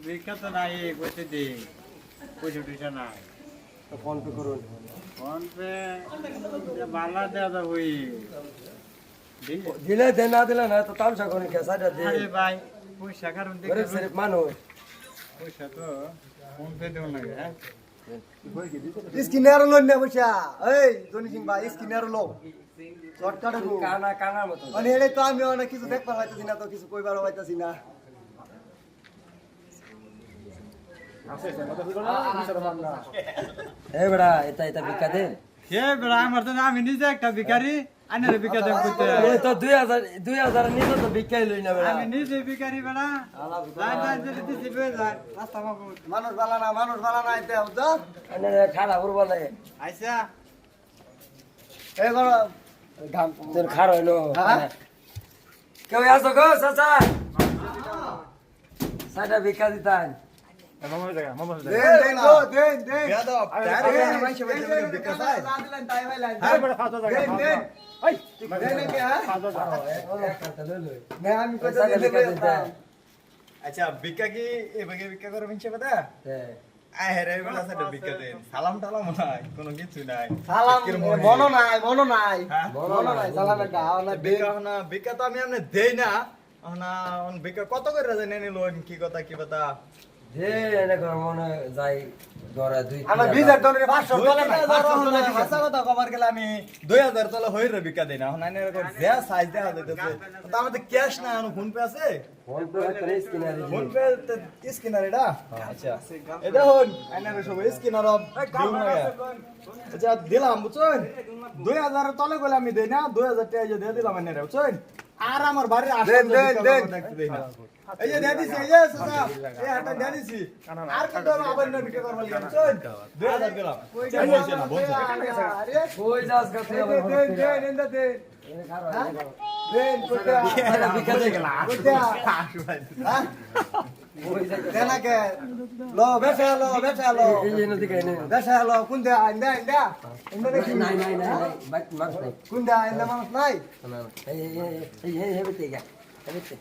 বিখ্যাত নাই কইতে দি পয়সা নাই ফোন পে করুন ফোন পে বালা দেওয়া যাবে দিলে দে না দিলে না তো তামসা করে কে সাইডে দে আরে ভাই পয়সা কারণ দেখে গরিব শরীফ মানুষ পয়সা তো ফোন পে দেও না হ্যাঁ স্কিনার লোন না পয়সা এই জনি সিং ভাই স্কিনার লো শর্টকাট কানা কানার মতো মানে এটাই তো আমি অনেক কিছু দেখবার পাইতেছি না তো কিছু কইবার পাইতেছি না এই বড়া এটা এটা ভিক্ষা দে হে বড় আমার তো আমি নিজে একটা ভিখারি আইনারে ভিক্ষা দেব কইতে এই তো 2000 নিতে তো ভিক্ষাই লই না বড়া আমি নিজে ভিখারি বড় যাই যাই যদি দিছি বে যাই রাস্তা বাবু মানুষ ভালো না এতে বুঝছো আনে খাড়া করব লাগে আইসা এই করো গাম তোর খাড়া হইলো হ্যাঁ? কেউ আসো গো চাচা সাইডে ভিক্ষা দিতান দেন গো দেন বেয়াদব আরে মাইশে মাইশে বিকাশ আই দিলেন তাই ভাইলেন হ্যাঁ বড় 5000 টাকা দেন এই দেন কে হ্যাঁ 5000 না আমি কত দিতে আচ্ছা ভিক্ষা কি এভাবে ভিক্ষা করে মিনছে কথা আয় হেরে বলা সাথে ভিক্ষা দেন সালাম টালাম নাই কোনো কিছু নাই সালাম মনো নাই সালামের দাও না ভিক্ষা তো আমি আপনি দেই না না ভিক্ষা কত করে জানেন লোন কি কথা কি কথা যে এনে কর মনে যাই ধরে দুই আমার 20000 ডলারে 500 ডলার না ভাষা কথা কবার গেলে আমি 2000 তলে হই রে ভিক্ষা দেই না এখন আইনে এরকম যে সাইজ দেখা যাইতেছে তো আমাদের ক্যাশ না ফোন পে আছে ফোন পে করে স্ক্যানার ফোন পে স্ক্যানার এটা আচ্ছা এটা হন আইনারে সব স্ক্যানার অফ দিউ না আচ্ছা দিলাম বুঝছেন 2000 এর তলে গেলে আমি দেই না 2000 টাকা যে দিয়ে দিলাম আইনারে বুঝছেন আর আমার বাড়ির আসলে দেখতে দেই না এই যে দিয়ে দিছি এই যে সাসা এই হাতে দিয়ে দিছি আর কত আবার না বিক্রি করব লাগি বুঝছেন 2000 দিলাম কই যাইছে না বলছো আরে কই যাস গা তুই আবার দেন এনে খাড়া দেন কোটা ভিক্ষা দে গেলা কোটা হ্যাঁ দেনা কে লো বেটা লো এই যে নদী কাইনে বেটা লো কোন দে আইন্দা ইন্দা দেখি নাই বাইক মারছ নাই কোন দে আইন্দা মানুষ নাই না এই বেতে গা এই বেতে